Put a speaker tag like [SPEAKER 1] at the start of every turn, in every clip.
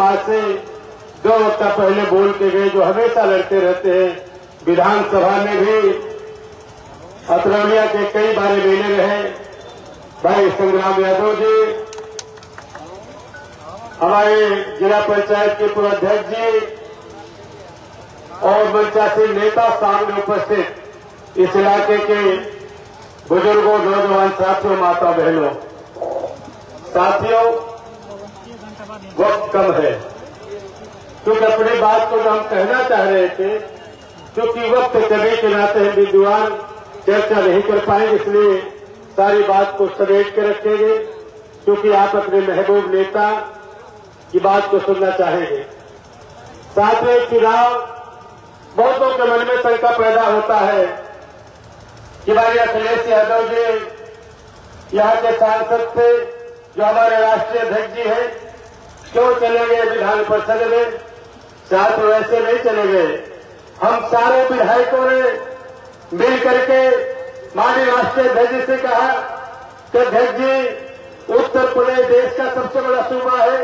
[SPEAKER 1] समाज से 2 हफ्ता पहले बोल के गए, जो हमेशा लड़ते रहते हैं। विधानसभा में भी अतरौलिया के कई बार मिले रहे भाई संग्राम यादव जी, हमारे जिला पंचायत के पूर्व अध्यक्ष जी और मंचासीन नेता सामने उपस्थित इस इलाके के बुजुर्गों, नौजवान साथियों, माता बहनों, साथियों, वक्त कम है क्योंकि अपनी बात को जो हम कहना चाह रहे थे, क्योंकि वक्त कभी के नाते हम विद्वान चर्चा नहीं कर पाएंगे, इसलिए सारी बात को समेट के रखेंगे, क्योंकि आप अपने महबूब नेता की बात को सुनना चाहेंगे। साथ में चुनाव बहुतों के मन में शंका पैदा होता है कि भाई अखिलेश यादव जी यहाँ के सांसद थे, जो हमारे राष्ट्रीय अध्यक्ष जी हैं, क्यों चले गए विधान परिषद में? साथ वैसे नहीं चले गए। हम सारे विधायकों ने मिल करके माननीय राष्ट्रीय अध्यक्ष से कहा कि अध्यक्ष जी, उत्तर प्रदेश देश का सबसे बड़ा सूबा है,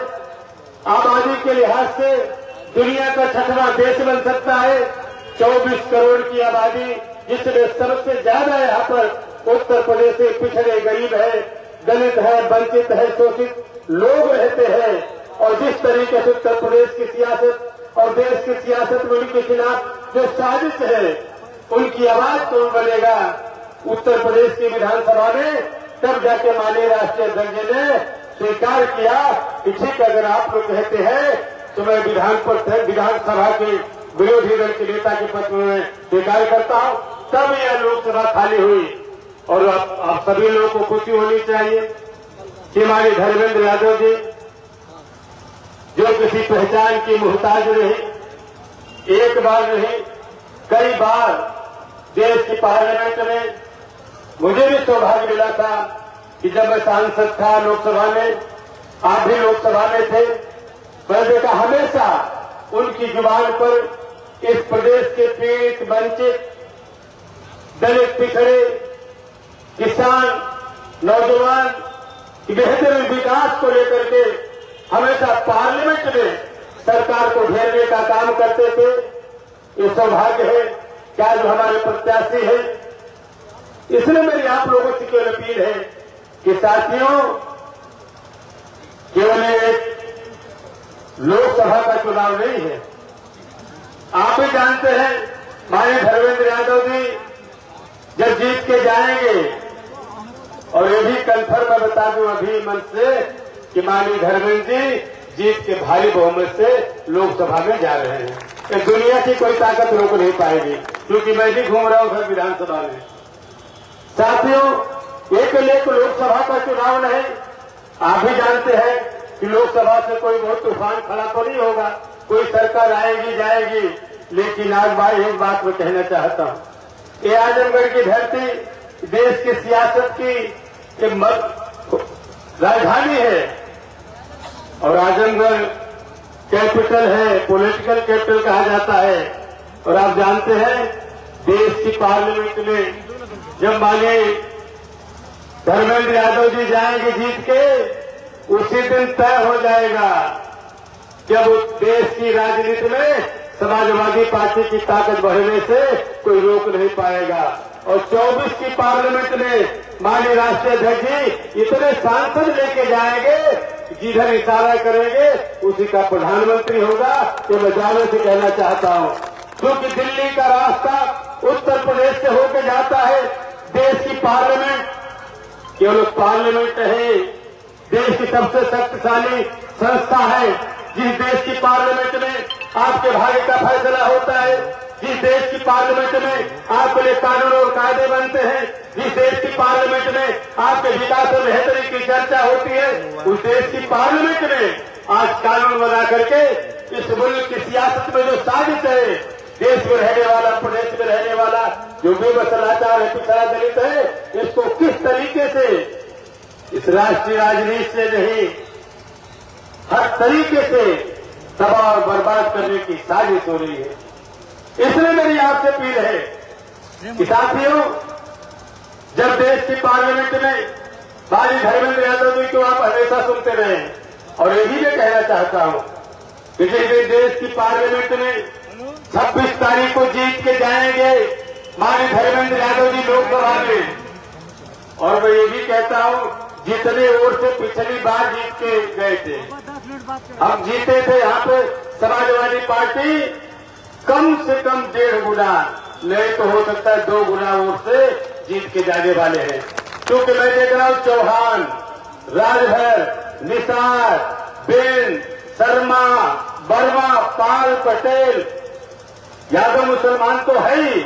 [SPEAKER 1] आबादी के लिहाज से दुनिया का 6वां देश बन सकता है। 24 करोड़ की आबादी, जिसमें सबसे ज्यादा यहाँ पर उत्तर प्रदेश से पिछड़े, गरीब है, दलित है, वंचित है, शोषित लोग रहते हैं। और जिस तरीके से उत्तर प्रदेश की सियासत और देश की सियासत में उनके खिलाफ जो साजिश है, उनकी आवाज कौन बनेगा उत्तर प्रदेश की विधानसभा में? तब जाके माननीय राष्ट्रीय अध्यक्ष ने स्वीकार किया कि ठीक, अगर आप लोग कहते हैं तो मैं विधानसभा के विरोधी दल के नेता के पद में स्वीकार करता हूं। तब यह लोकसभा खाली हुई। और आप सभी लोगों को खुशी होनी चाहिए कि हमारे धर्मेंद्र यादव जी, जो किसी पहचान की मोहताज नहीं, एक बार नहीं कई बार देश की पार्लियामेंट में मुझे भी सौभाग्य मिला था कि जब मैं सांसद था लोकसभा में, आप भी लोकसभा में थे, मैं देखा हमेशा उनकी जुबान पर इस प्रदेश के पीड़ित, वंचित, दलित, पिछड़े, किसान, नौजवान की बेहतर विकास को लेकर के हमेशा पार्लियामेंट में सरकार को घेरने का काम करते थे। ये सौभाग्य है क्या जो हमारे प्रत्याशी है। इसलिए मेरी आप लोगों से केवल अपील है कि साथियों, केवल एक लोकसभा का चुनाव नहीं है। आप भी जानते हैं माननीय धर्मेंद्र यादव जी जब जीत के जाएंगे, और ये भी कन्फर्म मैं बता दूं अभी मन से कि माननीय धर्मेंद्र जी जीत के भारी बहुमत से लोकसभा में जा रहे हैं। ये दुनिया की कोई ताकत रोक नहीं पाएगी, क्योंकि मैं भी घूम रहा हूं सर विधानसभा में। साथियों, एक लोकसभा का चुनाव नहीं, आप भी जानते हैं कि लोकसभा से कोई बहुत तूफान खड़ा तो नहीं होगा, कोई सरकार आएगी जाएगी। लेकिन आज भाई एक बात मैं कहना चाहता हूं, ये आजमगढ़ की धरती देश की सियासत की राजधानी है, और आजमगढ़ कैपिटल है, पॉलिटिकल कैपिटल कहा जाता है। और आप जानते हैं देश की पार्लियामेंट में जब माननीय धर्मेंद्र यादव जी जाएंगे जीत के, उसी दिन तय हो जाएगा जब देश की राजनीति में समाजवादी पार्टी की ताकत बढ़ने से कोई रोक नहीं पाएगा। और 24 की पार्लियामेंट में माननीय राष्ट्रीय अध्यक्ष जी इतने सांसद लेके जाएंगे, जिधर इशारा करेंगे उसी का प्रधानमंत्री होगा। ये मैं जाने से कहना चाहता हूं, क्योंकि दिल्ली का रास्ता उत्तर प्रदेश से होकर जाता है। देश की पार्लियामेंट केवल पार्लियामेंट है, देश की सबसे शक्तिशाली संस्था है। जिस देश की पार्लियामेंट में आपके भाग्य का फैसला होता है, जिस देश की पार्लियामेंट में आपके लिए कानून और कायदे बनते हैं, जिस देश की पार्लियामेंट में आपके विकास और बेहतरी की चर्चा होती है, उस देश की पार्लियामेंट में आज कानून बना करके इस मुल्क की सियासत में जो साजिश है, देश में रहने वाला, प्रदेश में रहने वाला जो भी लाचार है, पिछड़ा दलित है, इसको किस तरीके से इस राष्ट्रीय राजनीति से नहीं, हर तरीके से तबाह और बर्बाद करने की साजिश हो रही है। इसलिए मेरी आपसे अपील है कि साथियों, जब देश की पार्लियामेंट में माननीय धर्मेंद्र यादव जी को आप हमेशा सुनते रहे, और यही मैं कहना चाहता हूं किसी भी देश की पार्लियामेंट में 26 तारीख को जीत के जाएंगे माननीय धर्मेंद्र यादव जी लोकसभा में। और मैं ये भी कहता हूँ, जितने वोट से पिछली बार जीत के गए थे, हम जीते थे यहाँ पे समाजवादी पार्टी कम से कम 1.5 गुना, नहीं तो हो सकता है 2 गुना वोट से जीत के जाने वाले हैं। क्योंकि मैं देख रहा हूँ चौहान, राजभर, निसार, बेन, शर्मा, वर्मा, पाल, पटेल, यादव मुसलमान तो है ही,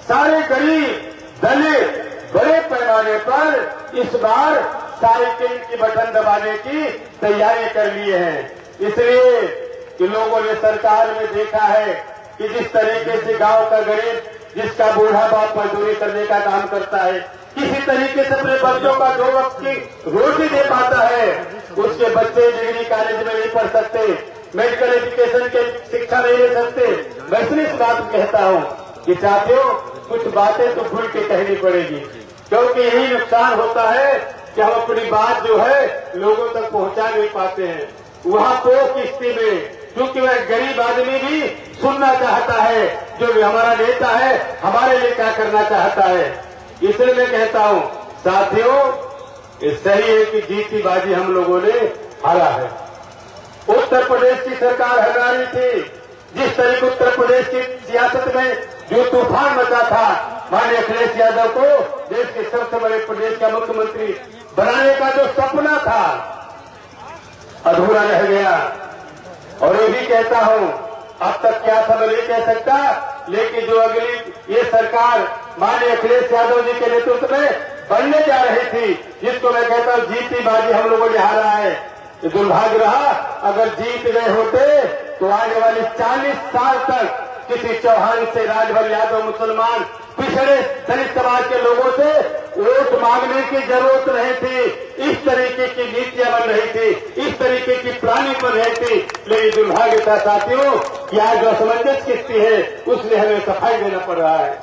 [SPEAKER 1] सारे गरीब दलित बड़े पैमाने पर इस बार साइकिल की बटन दबाने की तैयारी कर लिए हैं। इसलिए कि लोगों ने सरकार में देखा है कि जिस तरीके से गांव का गरीब, जिसका बूढ़ा बाप मजदूरी करने का काम करता है, किसी तरीके से अपने बच्चों का 2 वक्त की रोटी दे पाता है, उसके बच्चे डिग्री कॉलेज में नहीं पढ़ सकते, मेडिकल एजुकेशन के शिक्षा नहीं ले सकते। मैं इसलिए इस बात कहता हूँ कि साथियों, कुछ बातें तो खुल के कहनी पड़ेगी, क्योंकि यही नुकसान होता है कि हम अपनी बात जो है लोगों तक पहुंचा नहीं पाते हैं। वहाँ को किस्ती में, क्योंकि वह गरीब आदमी भी सुनना चाहता है जो हमारा नेता है हमारे लिए क्या करना चाहता है। इसलिए मैं कहता हूँ साथियों, ये सही है कि जीती बाजी हम लोगों ने हारा है। उत्तर प्रदेश की सरकार हरा रही थी, जिस तरीके उत्तर प्रदेश की सियासत में जो तूफान मचा था, माननीय अखिलेश यादव को देश के सबसे बड़े प्रदेश का मुख्यमंत्री बनाने का जो सपना था, अधूरा रह गया। और ये भी कहता हूँ, अब तक क्या था मैं नहीं कह सकता, लेकिन जो अगली ये सरकार माननीय अखिलेश यादव जी के नेतृत्व में बनने जा रही थी, जिसको मैं कहता हूँ जीती बाजी हम लोगों ने हारा है। ये दुर्भाग्य रहा, अगर जीत गए होते तो आने वाले 40 साल तक किसी चौहान से, राजभर, यादव, मुसलमान, पिछड़े दलित समाज के लोगों से वोट मांगने की जरूरत नहीं थी। इस तरीके की नीतियां बन रही थी, इस तरीके की प्लानिंग बन रही थी। लेकिन दुर्भाग्य था साथियों कि आज जो असमंजस की स्थिति है उसमें हमें सफाई देना पड़ रहा है।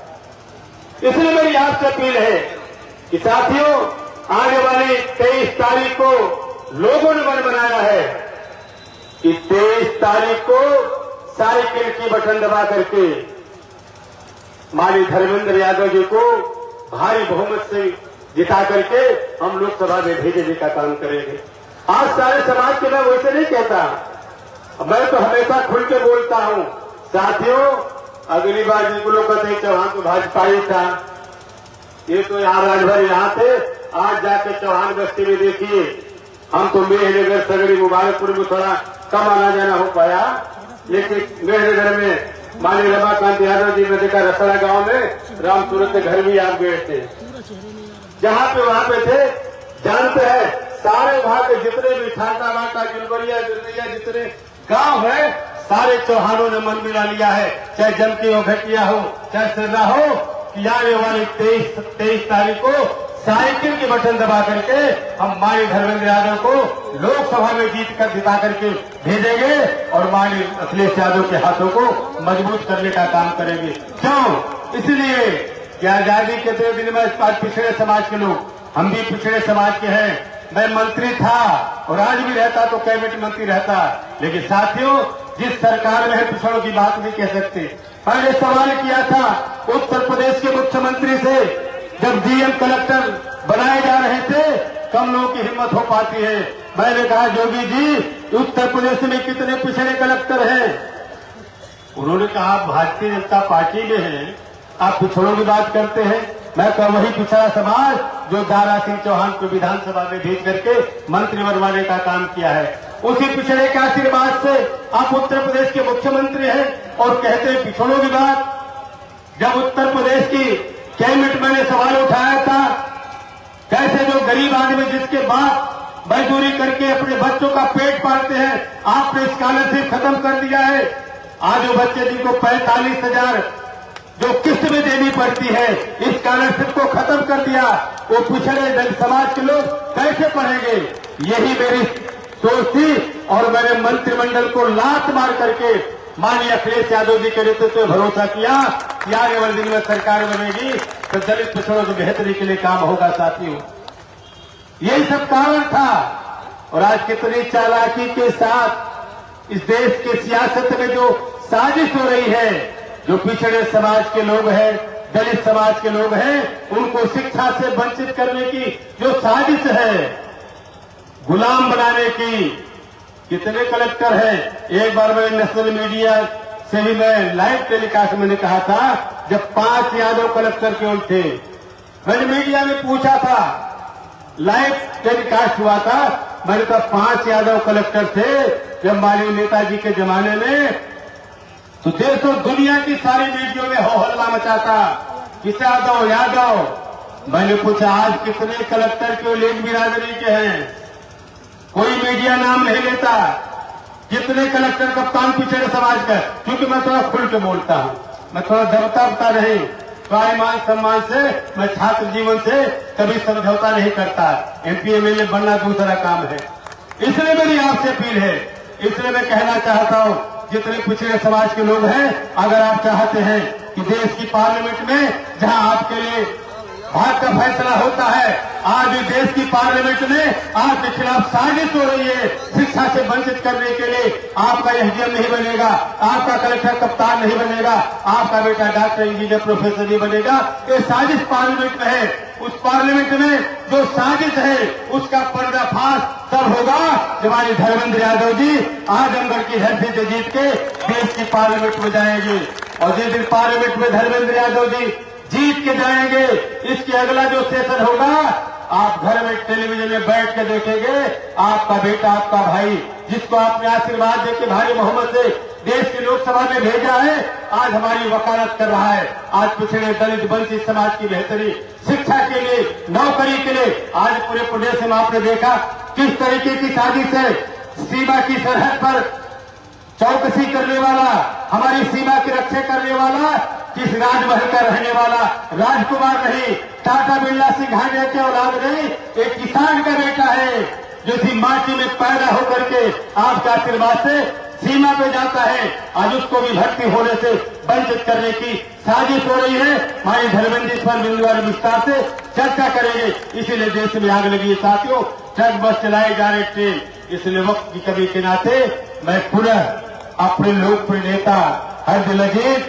[SPEAKER 1] इसलिए मेरी आपसे अपील है कि साथियों, आने वाली 23 तारीख को लोगों ने मन बनाया है कि 23 तारीख को साइकिल की बटन दबा करके माननीय धर्मेंद्र यादव जी को भारी बहुमत से जिता करके हम लोकसभा में भेजने का काम करेंगे। आज सारे समाज के मैं वैसे नहीं कहता, मैं तो हमेशा खुल के बोलता हूं साथियों। अगली बार जिनको लोग कहते हैं चौहान तो भाजपा ही था, ये तो यहाँ राजभर यहाँ थे, आज जाके चौहान बस्ती में देखिए, हम तो मेहनगर, सगड़ी, मुबारकपुर में थोड़ा कम आना जाना हो पाया, लेकिन मेहनगर में माननीय रमाकांत यादव जी ने देखा, रसड़ा गांव में राम सूरत के घर भी आप गए थे, जहाँ पे वहाँ पे थे, जानते हैं सारे वहाँ के जितने भी ठाटा वाटा, गिलबरिया, गिरनैया, जितने गांव है, सारे चौहानों ने मन मिला लिया है, चाहे जमकी हो, घटिया हो, चाहे सर्रा हो, कि आने वाली 23 तारीख को साइकिल की बटन दबा करके हम माननीय धर्मेंद्र यादव को लोकसभा में जीत कर जिता करके भेजेंगे और माननीय अखिलेश यादव के हाथों को मजबूत करने का काम करेंगे। क्यों? इसलिए कि आजादी के 2 दिन में पिछड़े समाज के लोग, हम भी पिछड़े समाज के हैं। मैं मंत्री था और आज भी रहता तो कैबिनेट मंत्री रहता, लेकिन साथियों जिस सरकार में है पिछड़ों की बात नहीं कह सकते। मैंने सवाल किया था उत्तर प्रदेश के मुख्यमंत्री से, जब डीएम कलेक्टर बनाए जा रहे थे, कम लोगों की हिम्मत हो पाती है। मैंने कहा योगी जी उत्तर प्रदेश में कितने पिछड़े कलेक्टर हैं? उन्होंने कहा भारतीय जनता पार्टी में है, आप पिछड़ों की बात करते हैं। मैं कहा वही पिछड़ा समाज जो दारा सिंह चौहान को विधानसभा में भेज करके मंत्री बनवाने का काम किया है, उसी पिछड़े के आशीर्वाद से आप उत्तर प्रदेश के मुख्यमंत्री हैं और कहते हैं पिछड़ों की बात। जब उत्तर प्रदेश की कैबिनेट मैंने सवाल उठाया था, कैसे जो गरीब आदमी जिसके बाप मजदूरी करके अपने बच्चों का पेट पालते हैं, आपने स्कॉलरशिप खत्म कर दिया है। आज जो बच्चे जिनको 45,000 जो किस्त में देनी पड़ती है, इस स्कॉलरशिप को खत्म कर दिया। वो पिछड़े समाज के लोग कैसे पढ़ेंगे? यही मेरी सोच थी और मैंने मंत्रिमंडल को लात मार करके माननीय अखिलेश यादव जी के नेतृत्व में भरोसा किया कि आने वाले दिन में सरकार बनेगी तो दलित पिछड़ों की बेहतरी के लिए काम होगा। साथियों यही सब कारण था। और आज कितनी चालाकी के साथ इस देश के सियासत में जो साजिश हो रही है, जो पिछड़े समाज के लोग हैं, दलित समाज के लोग हैं, उनको शिक्षा से वंचित करने की जो साजिश है, गुलाम बनाने की। कितने कलेक्टर हैं? एक बार मैं नेशनल मीडिया से भी मैं लाइव टेलीकास्ट में कहा था, जब 5 यादव कलेक्टर केवल थे, मैंने मीडिया में पूछा था, लाइव टेलीकास्ट हुआ था, मैंने कहा 5 यादव कलेक्टर थे जब माननीय नेताजी के जमाने में, तो देश और दुनिया की सारी मीडिया में हो हल्ला मचाता, किस यादव यादव। मैंने पूछा आज कितने कलेक्टर केवल एक बिरादरी के हैं? कोई मीडिया नाम नहीं लेता। कितने कलेक्टर कप्तान पिछड़े समाज का? क्योंकि मैं थोड़ा खुल के बोलता हूं, मैं थोड़ा दबता नहीं, ईमान सम्मान से, मैं छात्र जीवन से कभी समझौता नहीं करता। MP MLA बनना दूसरा काम है। इसलिए मेरी आपसे अपील है, इसलिए मैं कहना चाहता हूं, जितने पिछड़े समाज के लोग हैं, अगर आप चाहते हैं कि देश की पार्लियामेंट में जहां आपके लिए बात का फैसला होता है, आज देश की पार्लियामेंट में आपके खिलाफ साजिश हो रही है, शिक्षा से वंचित करने के लिए आपका SDM नहीं बनेगा, आपका कलेक्टर कप्तान नहीं बनेगा, आपका बेटा डॉक्टर इंजीनियर प्रोफेसर नहीं बनेगा। ये साजिश पार्लियामेंट में है। उस पार्लियामेंट में जो साजिश है उसका पर्दाफाश तब होगा जब हमारे धर्मेंद्र यादव जी आजमगढ़ की धरती से जीत के देश की पार्लियामेंट में जाएंगे। और जिस दिन पार्लियामेंट में धर्मेंद्र यादव जी जीत के जाएंगे, इसके अगला जो सेशन होगा, आप घर में टेलीविजन में बैठ के देखेंगे, आपका बेटा, आपका भाई, जिसको आपने आशीर्वाद देके भाई मोहम्मद से देश की लोकसभा में भेजा है, आज हमारी वकालत कर रहा है। आज पिछड़े दलित वंचित समाज की बेहतरी, शिक्षा के लिए, नौकरी के लिए, आज पूरे प्रदेश में आपने देखा किस तरीके की साजिश है। सीमा की सरहद पर चौकसी करने वाला, हमारी सीमा की रक्षा करने वाला किस राजमहल का रहने वाला राजकुमार नहीं, टाटा बिरला सिंघानिया के औलाद नहीं, एक किसान का बेटा है जो इसी माटी में पैदा होकर के आपके आशीर्वाद से सीमा पे जाता है। आज उसको भी भर्ती होने से वंचित करने की साजिश हो रही है। हमारी धर्मेंद्र इस पर बिंदुवार विस्तार से चर्चा करेंगे। इसीलिए देश में आग लगी है साथियों, ट्रक बस चलाए जा रहे ट्रेन। इसलिए वक्त की कमी के नाते मैं पुनः अपने लोकप्रिय नेता हरदिल अजीज,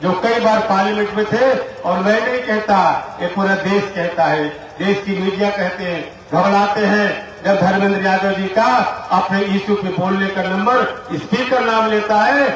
[SPEAKER 1] जो कई बार पार्लियामेंट में थे, और मैं नहीं कहता, ये पूरा देश कहता है, देश की मीडिया कहते हैं, घबराते हैं जब धर्मेंद्र यादव जी का अपने इश्यू पे बोलने का नंबर स्पीकर नाम लेता है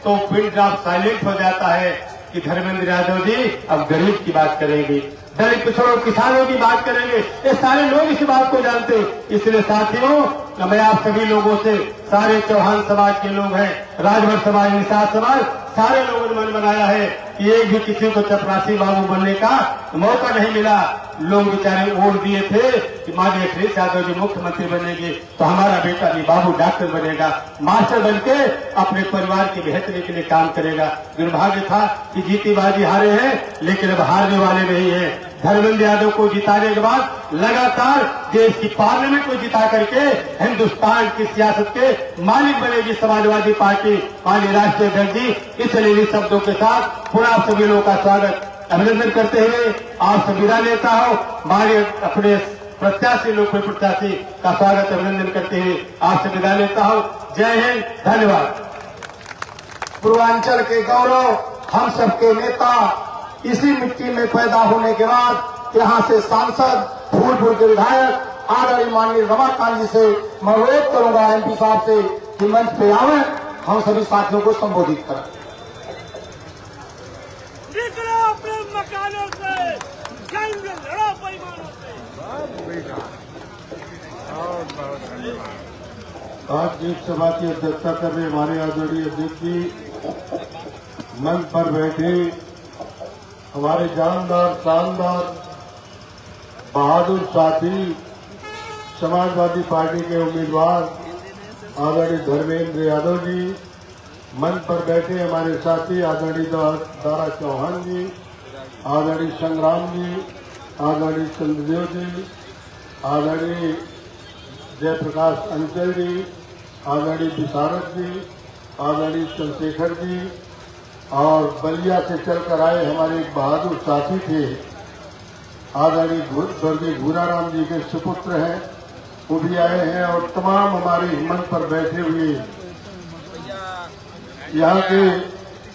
[SPEAKER 1] तो पिन ड्रॉप साइलेंट हो जाता है कि धर्मेंद्र यादव जी अब गरीब की बात करेंगे, दलित पिछड़ों किसानों की बात करेंगे। ये सारे लोग इस बात को जानते। इसलिए साथियों, मैं आप सभी लोगों से, सारे चौहान समाज के लोग हैं, राजभर समाज, निषाद समाज, सारे लोगों ने मन बनाया है कि एक भी किसी को चपरासी बाबू बनने का मौका नहीं मिला। लोग बेचारे वोट दिए थे कि माननीय अखिलेश यादव जी मुख्यमंत्री बनेंगे तो हमारा बेटा भी बाबू डॉक्टर बनेगा, मास्टर बनके अपने परिवार की बेहतरी के लिए काम करेगा। दुर्भाग्य था कि जीती बाजी हारे हैं, लेकिन अब हारने वाले नहीं है। धर्मेंद्र यादव को जिताने के बाद लगातार देश की पार्लियामेंट को जिता करके हिंदुस्तान की सियासत के मालिक बनेगी समाजवादी पार्टी, माननीय राष्ट्रीय अध्यक्ष जी। इसलिए इन शब्दों के साथ पुनः आप सभी लोगों का स्वागत, अभिनंदन करते हुए आपसे विदा लेता हूं। हमारे अपने प्रत्याशी, लोकप्रिय प्रत्याशी का स्वागत अभिनंदन करते हुए आपसे विदा लेता हूं। जय हिंद, धन्यवाद।
[SPEAKER 2] पूर्वांचल के गौरव, हम सबके नेता, इसी मिट्टी में पैदा होने के बाद यहाँ से सांसद, फूलपुर के विधायक आदरणीय माननीय रमाकांत जी से मैं अनुरोध करूंगा MP साहब से कि मंच पे आवे, हम सभी साथियों को संबोधित करें।
[SPEAKER 3] निकलो अपने मकानों से, जाएंगे लड़ो बेईमानों से।
[SPEAKER 4] आज एक सभा की अध्यक्षता कर रहे हमारे आदरणीय अध्यक्ष जी, मंच पर बैठे हमारे जानदार, शानदार, बहादुर साथी, समाजवादी पार्टी के उम्मीदवार आदरणीय धर्मेंद्र यादव जी, मंच पर बैठे हमारे साथी आदरणीय दारा चौहान जी, आदरणीय संग्राम जी, आदरणीय चंद्रदेव जी, आदरणीय जयप्रकाश अंचल जी, आदरणीय विशारद जी, आदरणीय चंद्रशेखर जी, और बलिया से चलकर आए हमारे एक बहादुर साथी थे आदरणीय स्वर्गीय भूराराम जी के सुपुत्र हैं, वो भी आए हैं, और तमाम हमारे मंच पर बैठे हुए यहाँ के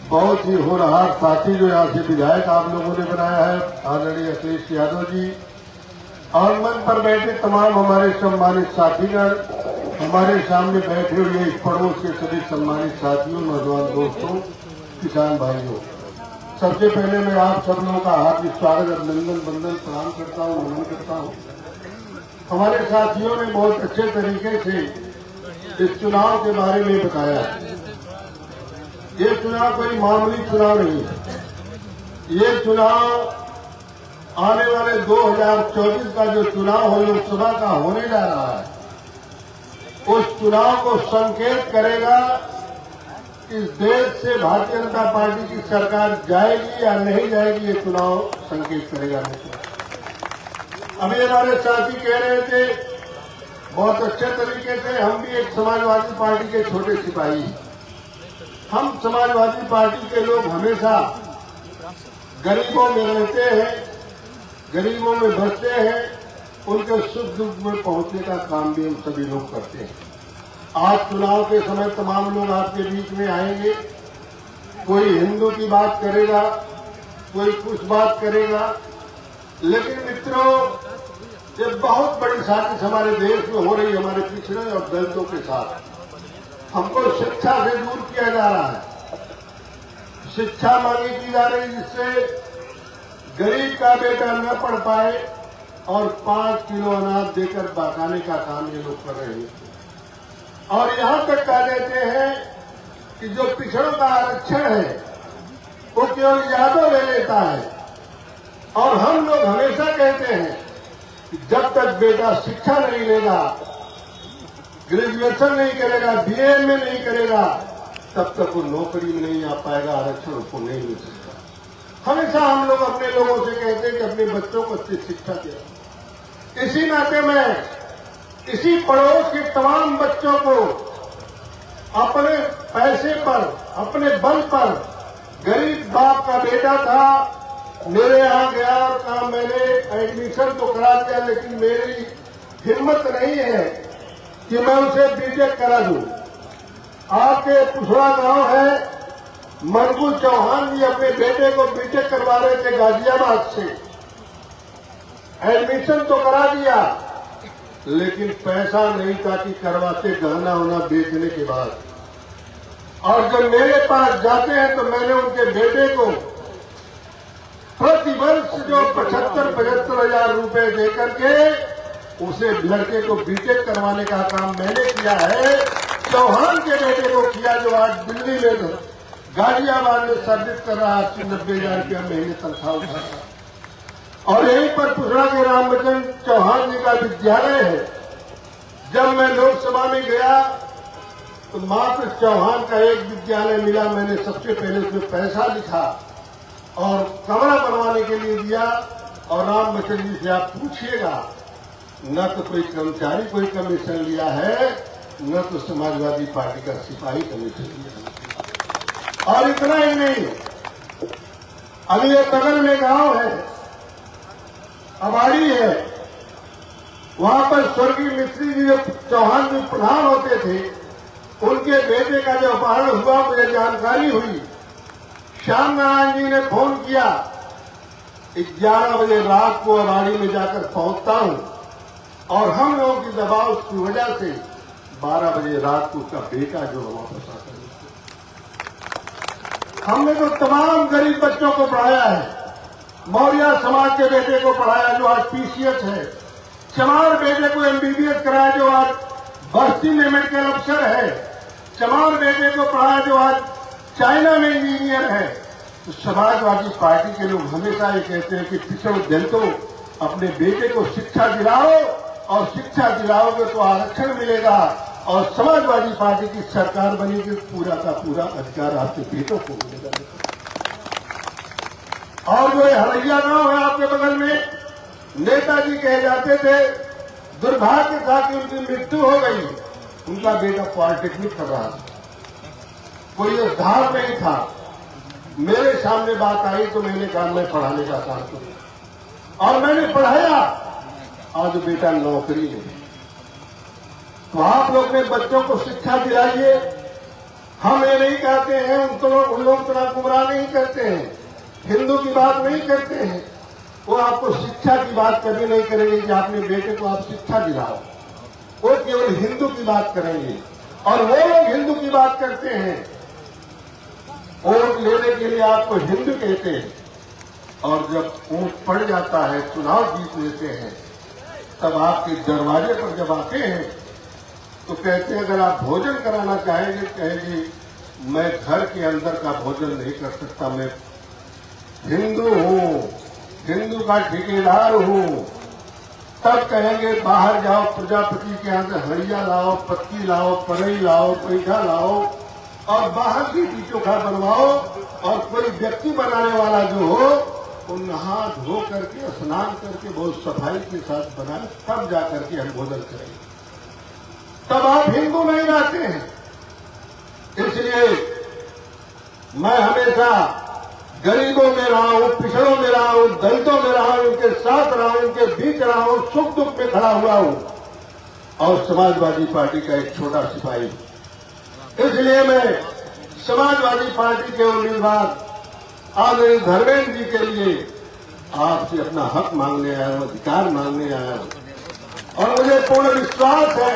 [SPEAKER 4] बहुत ही होनहार साथी जो यहाँ से विधायक आप लोगों ने बनाया है, आदरणीय अखिलेश यादव जी, और मंच पर बैठे तमाम हमारे सम्मानित साथीगण, हमारे सामने बैठे हुए इस पड़ोस के सभी सम्मानित साथियों, नौजवान दोस्तों, किसान भाइयों, सबसे पहले मैं आप सब लोगों का हार्दिक स्वागत, अभिनंदन, वंदन, प्रणाम करता हूँ, नमन करता हूँ। हमारे साथियों ने बहुत अच्छे तरीके से इस चुनाव के बारे में बताया। ये चुनाव कोई मामूली चुनाव नहीं है। ये चुनाव आने वाले 2024 का जो चुनाव हो लोकसभा का होने जा रहा है, उस चुनाव को संकेत करेगा इस देश से भारतीय जनता पार्टी की सरकार जाएगी या नहीं जाएगी। ये चुनाव संकेत करेगा। अभी हमारे साथी कह रहे थे बहुत अच्छे तरीके से, हम भी एक समाजवादी पार्टी के छोटे सिपाही। हम समाजवादी पार्टी के लोग हमेशा गरीबों में रहते हैं, गरीबों में बसते हैं, उनके सुख दुख में पहुंचने का काम भी हम सभी लोग करते हैं। आज चुनाव के समय तमाम लोग आपके बीच में आएंगे, कोई हिंदू की बात करेगा, कोई कुछ बात करेगा, लेकिन मित्रों ये बहुत बड़ी साजिश हमारे देश में हो रही है, हमारे पिछड़े और दलितों के साथ। हमको शिक्षा से दूर किया जा रहा है, शिक्षा मांगी की जा रही, जिससे गरीब का बेटा न पढ़ पाए और 5 किलो अनाज देकर बकाने का काम ये लोग कर रहे हैं। और यहां तक कह देते हैं कि जो पिछड़ों का आरक्षण है वो केवल यादव ले लेता है। और हम लोग हमेशा कहते हैं कि जब तक बेटा शिक्षा नहीं लेगा, ग्रेजुएशन नहीं करेगा, बीए में नहीं करेगा, तब तक वो नौकरी में नहीं आ पाएगा, आरक्षण उसको नहीं मिल सकता। हमेशा हम लोग अपने लोगों से कहते हैं कि अपने बच्चों को अच्छी शिक्षा दें। इसी नाते में इसी पड़ोस के तमाम बच्चों को अपने पैसे पर, अपने बल पर, गरीब बाप का बेटा था, मेरे यहां गया और कहा मैंने एडमिशन तो करा दिया, लेकिन मेरी हिम्मत नहीं है कि मैं उसे बीटेक करा दूं। आपके पुसड़ा गांव है, मनगू चौहान जी अपने बेटे को बीटेक करवा रहे थे गाजियाबाद से। एडमिशन तो करा दिया, लेकिन पैसा नहीं था कि करवाते गहना होना बेचने के बाद। और जब मेरे पास जाते हैं तो मैंने उनके बेटे को प्रतिवर्ष जो 75-75 हजार रुपए देकर के उसे लड़के को बीटेक करवाने का काम मैंने किया है। चौहान के बेटे को किया, जो आज दिल्ली में गाजियाबाद में सर्विस कर रहा है, 80-90 हजार रुपया महीने तनख्वाह उठा रहा। और यहीं पर पुसड़ा के रामचंद्र चौहान जी का विद्यालय है। जब मैं लोकसभा में गया तो मात्र चौहान का एक विद्यालय मिला। मैंने सबसे पहले उसमें पैसा लिखा और कमरा बनवाने के लिए दिया। और रामचंद्र जी से आप पूछिएगा, न तो कोई कर्मचारी कोई कमीशन लिया है, न तो समाजवादी पार्टी का सिपाही कमीशन लिया है। और इतना ही नहीं, अभी ये बगल में गांव है, अबाड़ी है, वहां पर स्वर्गीय मिस्त्री जी जो चौहान जी प्रधान होते थे, उनके बेटे का जो अपहरण हुआ मुझे जानकारी हुई। श्याम नारायण जी ने फोन किया, 11 बजे रात को अबाड़ी में जाकर पहुंचता हूं, और हम लोगों की दबाव की वजह से 12 बजे रात को उसका बेटा जो वापस आता है। हमने तो तमाम गरीब बच्चों को पढ़ाया है। मौर्य समाज के बेटे को पढ़ाया जो आज पीसीएस है, चमार बेटे को एमबीबीएस कराया जो आज बस्ती में मेडिकल अफसर है, चमार बेटे को पढ़ाया जो आज चाइना में इंजीनियर है। तो समाजवादी पार्टी के लोग हमेशा ये कहते हैं कि पिछड़े दलितों अपने बेटे को शिक्षा दिलाओ, और शिक्षा दिलाओगे तो आरक्षण मिलेगा, और समाजवादी पार्टी की सरकार बनेगी, पूरा का पूरा अधिकार आपके बेटों को मिलेगा। और जो हरैया गांव है आपके बगल में, नेताजी कहे जाते थे, दुर्भाग्य था कि उनकी मृत्यु हो गई, उनका बेटा पॉलिटेक्निक कर रहा था, कोई उद्धार नहीं था। मेरे सामने बात आई तो मैंने कहा मैं पढ़ाने का काम करूं, और मैंने पढ़ाया, आज बेटा नौकरी है। तो आप लोग ने बच्चों को शिक्षा दिलाइए। हम ये नहीं कहते हैं उन लोग तरह गुमराह नहीं करते हैं, हिंदू की बात नहीं करते हैं। वो आपको शिक्षा की बात कभी नहीं करेंगे कि अपने बेटे को आप शिक्षा दिलाओ, वो केवल हिंदू की बात करेंगे। और वो लोग हिंदू की बात करते हैं, वोट लेने के लिए आपको हिंदू कहते हैं, और जब वोट पड़ जाता है, चुनाव जीत लेते हैं, तब आपके दरवाजे पर जब आते हैं तो कहते हैं अगर आप भोजन कराना चाहेंगे, कहेंगे मैं घर के अंदर का भोजन नहीं कर सकता, मैं हिंदू हूं, हिंदू का ठेकेदार हूं। तब कहेंगे बाहर जाओ, प्रजापति के यहाँ से हड़िया लाओ, पत्ती लाओ, परई लाओ, पैठा लाओ और बाहर की लिट्टी चोखा बनवाओ, और कोई व्यक्ति बनाने वाला जो हो वो नहा धो करके स्नान करके बहुत सफाई के साथ बनाए, तब जाकर के हम भोजन करेंगे। तब आप हिंदू नहीं रहते हैं। इसलिए मैं हमेशा गरीबों में रहा हूं, पिछड़ों में रहा हूं, दलितों में रहा हूं, उनके साथ रहा हूं, उनके बीच रहा हूं, सुख दुख में खड़ा हुआ हूं, और समाजवादी पार्टी का एक छोटा सिपाही। इसलिए मैं समाजवादी पार्टी के उम्मीदवार आदरणीय धर्मेंद्र जी के लिए आपसे अपना हक मांगने आया हूं, अधिकार मांगने आया हूं। और मुझे पूर्ण विश्वास है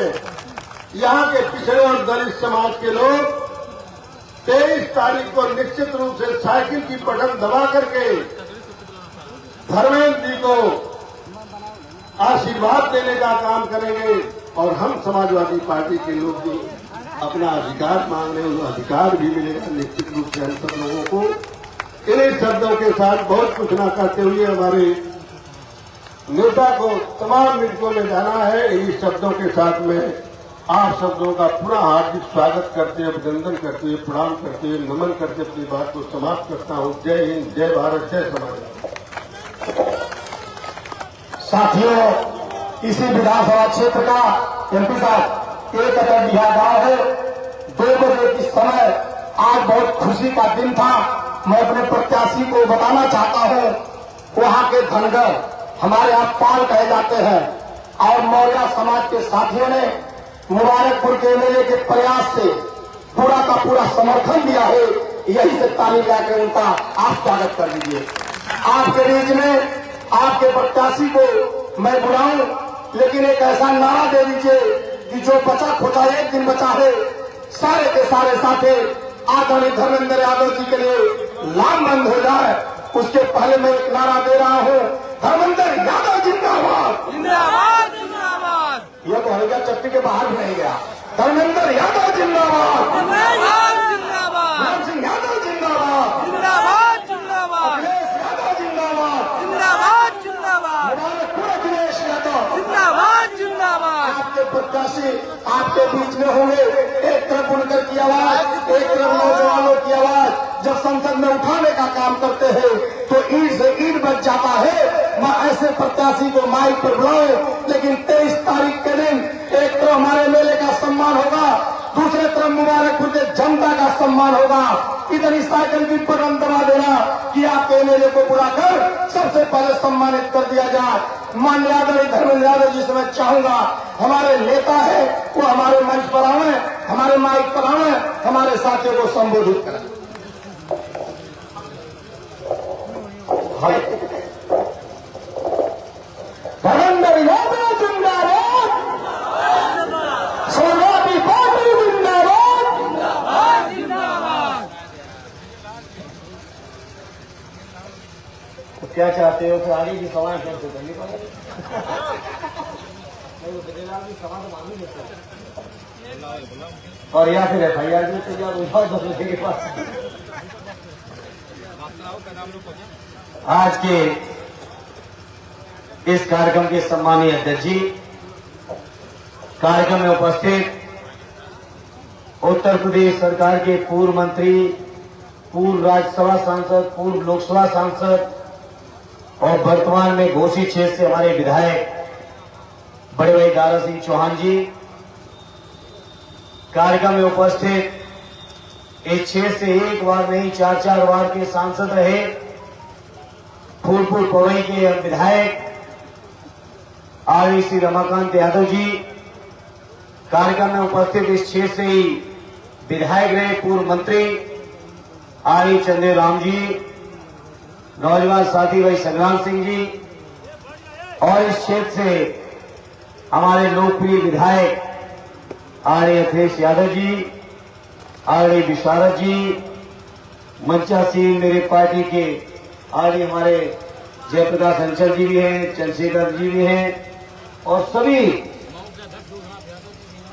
[SPEAKER 4] यहाँ के पिछड़े और दलित समाज के लोग 23 तारीख को निश्चित रूप से साइकिल की बटन दबा करके धर्मेंद्र जी को आशीर्वाद देने का काम करेंगे, और हम समाजवादी पार्टी के लोग भी अपना अधिकार मांग रहे हैं, उनको अधिकार भी मिलेगा निश्चित रूप से हम सब लोगों को। इन्हीं शब्दों के साथ बहुत कुछ ना करते हुए हमारे नेता को तमाम मिनटों में जाना है। इन्हीं शब्दों के साथ में आप शब्दों का पूरा हार्दिक स्वागत करते हुए, अभिनंदन करते हुए, प्रणाम करते हुए, नमन करके अपनी बात को समाप्त करता हूं। जय हिंद, जय भारत, जय समाज।
[SPEAKER 2] साथियों, इसी विधानसभा क्षेत्र का एमपी साहब एक बिहार गांव है। 2 बजे के समय आज बहुत खुशी का दिन था। मैं अपने प्रत्याशी को बताना चाहता हूं, वहां के धनगर हमारे यहाँ पाल कहे जाते हैं, और मौर्य समाज के साथियों ने मुबारकपुर के एमएलए के प्रयास से पूरा का पूरा समर्थन दिया है। यही से ताली लाकर उनका आप स्वागत कर दीजिए। आपके बीच में आपके प्रत्याशी को मैं बुलाऊं, लेकिन एक ऐसा नारा दे दीजिए कि जो बचा खोचा एक दिन बचा है, सारे के सारे साथी आदरणीय धर्मेंद्र यादव जी के लिए लामबंद हो जाए। उसके पहले मैं एक नारा दे रहा हूं, धर्मेंद्र यादव जिंदाबाद,
[SPEAKER 3] जिंदाबाद जिंदाबाद।
[SPEAKER 2] यह तो हल्का चट्टी के बाहर भी नहीं गया। धर्मेंद्र यादव जिंदाबाद,
[SPEAKER 3] जिंदाबाद
[SPEAKER 2] राम सिंह यादव जिंदाबाद,
[SPEAKER 3] जिंदाबाद जिंदाबाद,
[SPEAKER 2] अखिलेश यादव जिंदाबाद,
[SPEAKER 3] जिंदाबाद जिंदाबाद,
[SPEAKER 2] मुबारकपुर अखिलेश यादव
[SPEAKER 3] जिंदाबाद जिंदाबाद।
[SPEAKER 2] आपके प्रत्याशी आपके बीच में होंगे। एक तरफ बुनकर की आवाज, एक तरफ नौजवानों की आवाज जब संसद में उठाने का काम करते हैं तो ईंट से ईंट बच जाता है। मैं ऐसे प्रत्याशी को माइक पर बुलाऊं, लेकिन 23 तारीख के दिन एक तरफ हमारे मेले का सम्मान होगा, दूसरे तरफ मुबारकपुर के जनता का सम्मान होगा। इतनी साइकिल की बटन दबा देना कि आपके एमएलए को बुलाकर सबसे पहले सम्मानित कर दिया जाए। माननीय आदरणीय धर्मेंद्र यादव जी से मैं चाहूंगा, हमारे नेता है वो हमारे मंच पर आवे, हमारे माइक पर आवे, हमारे साथियों को संबोधित करें। धर्मेंद्र यादव जिंदाबाद, समाजवादी पार्टी जिंदाबाद,
[SPEAKER 3] जिंदाबाद।
[SPEAKER 2] तो क्या चाहते हो कि आगे की सवाल कैसे करनी पड़ेगी? सवाल तो मांगी देते, और या फिर FIR में तो यार उठा दो के पास। आज के इस कार्यक्रम के सम्मानीय अध्यक्ष जी, कार्यक्रम में उपस्थित उत्तर प्रदेश सरकार के पूर्व मंत्री, पूर्व राज्यसभा सांसद, पूर्व लोकसभा सांसद और वर्तमान में घोसी क्षेत्र से हमारे विधायक बड़े भाई दारा सिंह चौहान जी, कार्यक्रम में उपस्थित इस क्षेत्र से एक बार नहीं 4-4 बार के सांसद रहे फूलपुर पवई के विधायक आदरणीय श्री रमाकांत यादव जी, कार्यक्रम में उपस्थित इस क्षेत्र से ही विधायक रहे पूर्व मंत्री
[SPEAKER 5] आरी चंदे राम जी, नौजवान साथी भाई संग्राम सिंह जी, और इस क्षेत्र से हमारे लोकप्रिय विधायक आर्य अखिलेश यादव जी, आर्य विशारद जी, मंचासीन मेरे पार्टी के आर्य हमारे जयप्रकाश अंचल जी भी हैं, चंद्रशेखर जी भी हैं, और सभी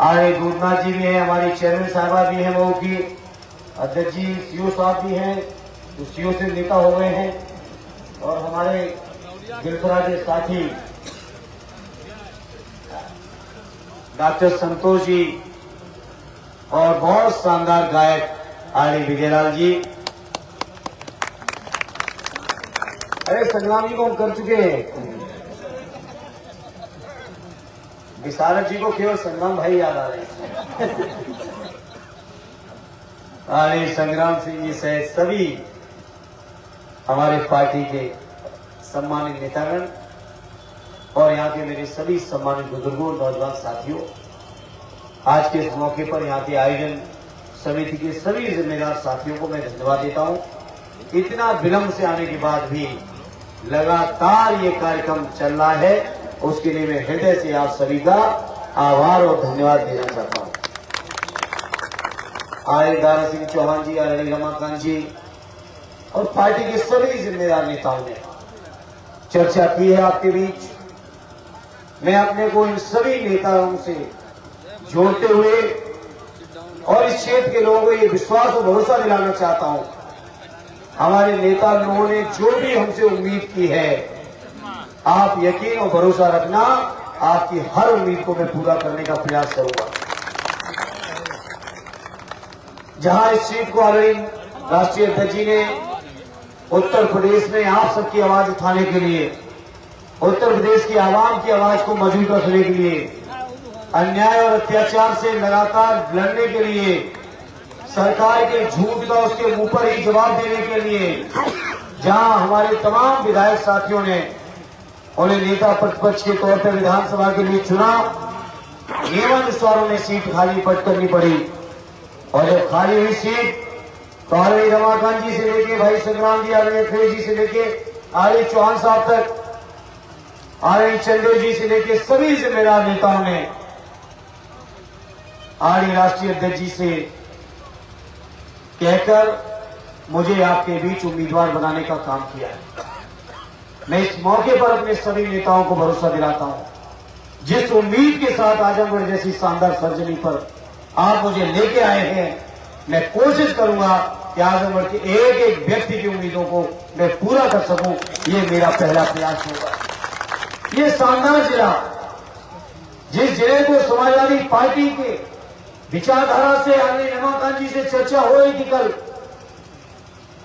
[SPEAKER 5] आर्य दूधनाथ जी भी हैं, हमारी चेयरमैन साहबा भी हैं, मऊ की अध्यक्ष जी, सीओ साहब भी हैं, जो सीओ से नेता हो गए हैं, और हमारे गिरपुरा के साथी डॉक्टर संतोष जी, और बहुत शानदार गायक आर्य विजयलाल जी। अरे संग्राम जी को हम कर चुके हैं, विशारद जी को केवल संग्राम भाई याद आ रहे हैं। आर्य संग्राम सिंह जी सहित सभी हमारे पार्टी के सम्मानित नेतागण और यहाँ के मेरे सभी सम्मानित बुजुर्गों, नौजवान साथियों, आज के इस मौके पर यहाँ के आयोजन समिति के सभी जिम्मेदार साथियों को मैं धन्यवाद देता हूँ। इतना विलंब से आने के बाद भी लगातार ये कार्यक्रम चल रहा है, उसके लिए मैं हृदय से आप सभी का आभार और धन्यवाद देना चाहता हूँ। आर्य दारा सिंह चौहान जी, आर्य रमाकांत जी और पार्टी के सभी जिम्मेदार नेताओं ने चर्चा की है आपके बीच। मैं अपने को इन सभी नेताओं से जोड़ते हुए और इस क्षेत्र के लोगों को ये विश्वास और भरोसा दिलाना चाहता हूं, हमारे नेता लोगों ने जो भी हमसे उम्मीद की है, आप यकीन और भरोसा रखना, आपकी हर उम्मीद को मैं पूरा करने का प्रयास करूंगा। जहां इस सीट को ऑलरेडी राष्ट्रीय अध्यक्ष जी ने उत्तर प्रदेश में आप सबकी आवाज उठाने के लिए, उत्तर प्रदेश की आवाम की आवाज को मजबूत रखने के लिए, अन्याय और अत्याचार से लगातार लड़ने के लिए, सरकार के झूठ का उसके मुंह पर ही जवाब देने के लिए, जहां हमारे तमाम विधायक साथियों ने उन्हें नेता प्रतिपक्ष के तौर पर विधानसभा के लिए चुना, नियमानुसार उन्हें सीट खाली पट करनी पड़ी। और जब खाली हुई सीट तो आर्य रमाकांत जी से लेके भाई संग्राम जी, आर्य अखिलेश जी से लेके आर्य चौहान साहब तक, आर्य चंदेल जी से लेके सभी जिम्मेदार नेताओं ने आर्य राष्ट्रीय अध्यक्ष जी से कहकर मुझे आपके बीच उम्मीदवार बनाने का काम किया है। मैं इस मौके पर अपने सभी नेताओं को भरोसा दिलाता हूं, जिस उम्मीद के साथ आजमगढ़ जैसी शानदार सरजमी पर आप मुझे लेके आए हैं, मैं कोशिश करूंगा कि आजमगढ़ के एक एक व्यक्ति की उम्मीदों को मैं पूरा कर सकूं। ये मेरा पहला प्रयास होगा। ये शानदार जिला, जिस जिले को समाजवादी पार्टी के विचारधारा से आर्य रमाकांत जी से चर्चा हो रही थी कल,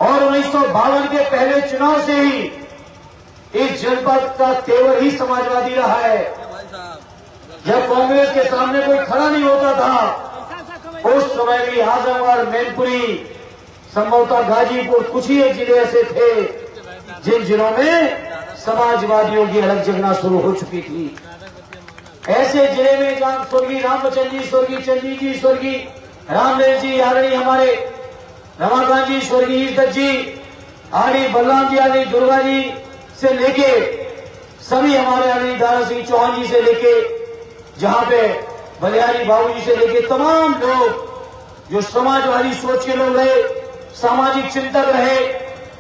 [SPEAKER 5] और 1952 के पहले चुनाव से ही इस जनपद का तेवर ही समाजवादी रहा है। जब कांग्रेस के सामने कोई खड़ा नहीं होता था, उस समय भी आजमगढ़, मैनपुरी, संभवतः गाजीपुर, कुछ ही एक जिले ऐसे थे जिन जिलों में समाजवादियों की अलग जगना शुरू हो चुकी थी। ऐसे जिले में जहां स्वर्गीय रामचंद्र जी, स्वर्गीय चंदी जी, स्वर्गीय रामदेव जी, आर्य हमारे रमाकांत जी, स्वर्गीय दत्त जी, आर्य बलराम जी, आर्य दुर्गा जी से लेके सभी हमारे आर्य दारा सिंह चौहान जी से लेके, जहां पे बलियारी बाबू जी से लेके तमाम लोग जो समाजवादी सोच के लोग रहे, सामाजिक चिंतक रहे,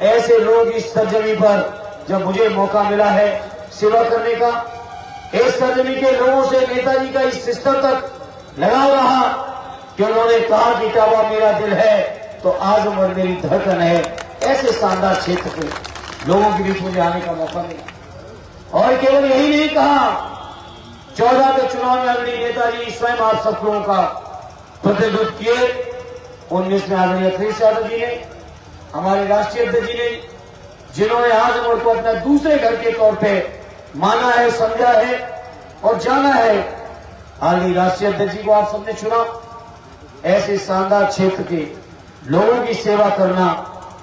[SPEAKER 5] ऐसे लोग इस सरजमी पर जब मुझे मौका मिला है सेवा करने का, इस सरजमी के लोगों से नेताजी का इस सिस्टम तक लगाव रहा कि उन्होंने कहा कि टावा मेरा दिल है तो आजमगढ़ मेरी धड़कन है। ऐसे शानदार क्षेत्र के लोगों के बीच मुझे आने का मौका मिला, और केवल यही नहीं कहा, 14 के चुनाव में आदरणीय नेताजी स्वयं आप सब लोगों का प्रतिनिधित्व किए। 19 में आदरणीय अखिलेश यादव जी ने, हमारे राष्ट्रीय अध्यक्ष जी ने, जिन्होंने आजमगढ़ को अपना दूसरे घर के तौर पे माना है, समझा है और जाना है, आदरणीय राष्ट्रीय अध्यक्ष जी को आप सबने चुना। ऐसे शानदार क्षेत्र के लोगों की सेवा करना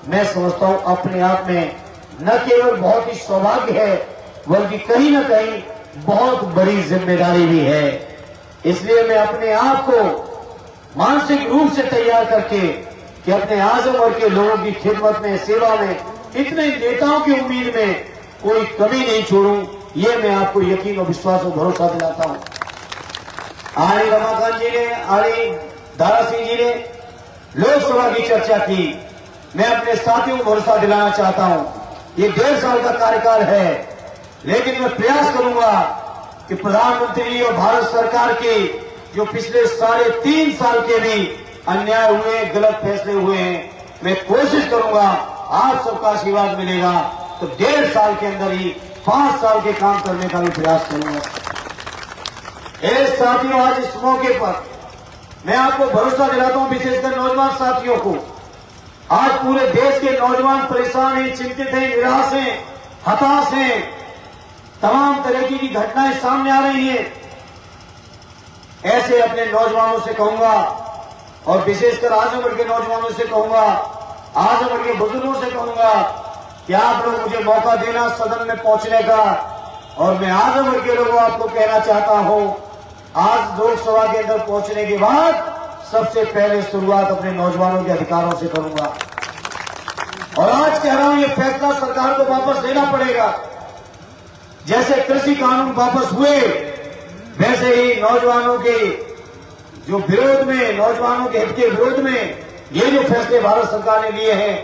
[SPEAKER 5] मैं समझता हूं अपने आप में न केवल बहुत ही सौभाग्य है, बल्कि कहीं न कहीं बहुत बड़ी जिम्मेदारी भी है। इसलिए मैं अपने आप को मानसिक रूप से तैयार करके कि अपने आजमगढ़ के लोगों की खिदमत में, सेवा में, इतने नेताओं की उम्मीद में कोई कमी नहीं छोड़ूं, ये मैं आपको यकीन और विश्वास और भरोसा दिलाता हूं। आरी रमाकांत जी ने, आरी दारा सिंह जी ने लोकसभा की चर्चा की। मैं अपने साथियों को भरोसा दिलाना चाहता हूं, ये 1.5 साल का कार्यकाल है, लेकिन मैं प्रयास करूंगा कि प्रधानमंत्री और भारत सरकार के जो पिछले 3.5 साल के भी अन्याय हुए, गलत फैसले हुए हैं, मैं कोशिश करूंगा, आप सबका आशीर्वाद मिलेगा तो 1.5 साल के अंदर ही 5 साल के काम करने का भी प्रयास करूंगा। साथियों, आज इस मौके पर मैं आपको भरोसा दिलाता हूं, विशेषकर नौजवान साथियों को, आज पूरे देश के नौजवान परेशान हैं, चिंतित हैं, निराश हैं, हताश हैं, तमाम तरह की घटनाएं सामने आ रही हैं। ऐसे अपने नौजवानों से कहूंगा और विशेषकर आजमगढ़ के नौजवानों से कहूंगा, आजमगढ़ के बुजुर्गों से कहूंगा कि आप लोग मुझे मौका देना सदन में पहुंचने का, और मैं आजमगढ़ के लोगों आपको कहना चाहता हूं, आज लोकसभा के अंदर पहुंचने के बाद सबसे पहले शुरुआत अपने नौजवानों के अधिकारों से करूंगा। और आज कह रहा हूं, ये फैसला सरकार को वापस लेना पड़ेगा। जैसे कृषि कानून वापस हुए, वैसे ही नौजवानों के जो विरोध में, नौजवानों के हित के विरोध में ये जो फैसले भारत सरकार ने लिए हैं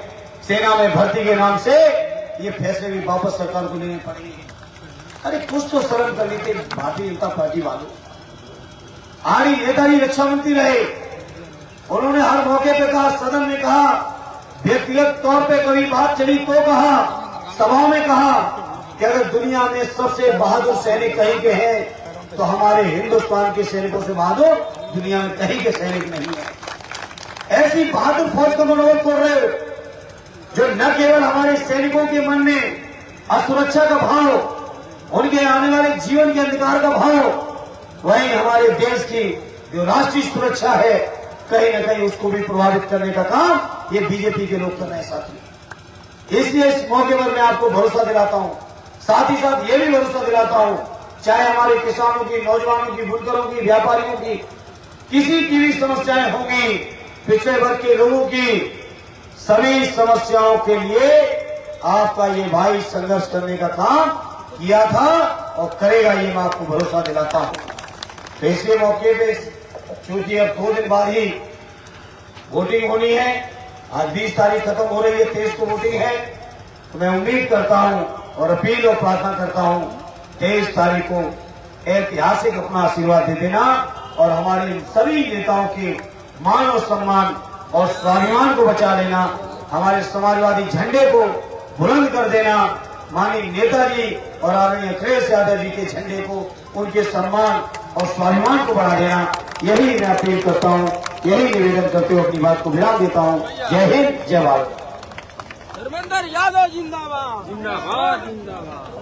[SPEAKER 5] सेना में भर्ती के नाम से, ये फैसले भी वापस सरकार को लेने पड़ेंगे। अरे कुछ तो शर्म कर लीजिए भारतीय जनता पार्टी वालों। आरी नेताजी रक्षा मंत्री रहे, उन्होंने हर मौके पे कहा, सदन में कहा, व्यक्तिगत तौर पे कभी बात चली तो कहा, सभाओं में कहा कि अगर दुनिया में सबसे बहादुर सैनिक कहीं के हैं तो हमारे हिंदुस्तान के सैनिकों से बहादुर दुनिया में कहीं के सैनिक नहीं है। ऐसी बहादुर फौज का मनोबल तोड़ रहे हो जो न केवल हमारे सैनिकों के मन में असुरक्षा का भाव, उनके आने वाले जीवन के अधिकार का भाव, वहीं हमारे देश की जो राष्ट्रीय सुरक्षा है कहीं न कहीं उसको भी प्रभावित करने का काम ये बीजेपी के लोग कर रहे हैं साथियों। इसलिए इस मौके पर मैं आपको भरोसा दिलाता हूं, साथ ही साथ ये भी भरोसा दिलाता हूं, चाहे हमारे किसानों की, नौजवानों की, बुनकरों की, व्यापारियों की किसी की भी समस्याएं होंगी, पिछड़े वर्ग के लोगों की सभी समस्याओं के लिए आपका ये भाई संघर्ष करने का काम किया था और करेगा, ये मैं आपको भरोसा दिलाता हूं। तो इसलिए मौके पे चूंकि अब 2 दिन बाद ही वोटिंग होनी है, आज 20 तारीख खत्म हो रही है, 23 को वोटिंग है, तो मैं उम्मीद करता हूं और अपील और प्रार्थना करता हूं 23 तारीख को ऐतिहासिक अपना आशीर्वाद दे देना और हमारे सभी नेताओं के मान और सम्मान और स्वाभिमान को बचा लेना, हमारे समाजवादी झंडे को बुलंद कर देना, माननीय नेताजी और आदरणीय अखिलेश यादव जी के झंडे को, उनके सम्मान और स्वाभिमान को बढ़ा देना, यही मैं अपील करता हूं, यही निवेदन करते हुए अपनी बात को विराम देता हूं। जय हिंद, जय भारत।
[SPEAKER 3] धर्मेंद्र यादव जिंदाबाद, जिंदाबाद, जिंदाबाद।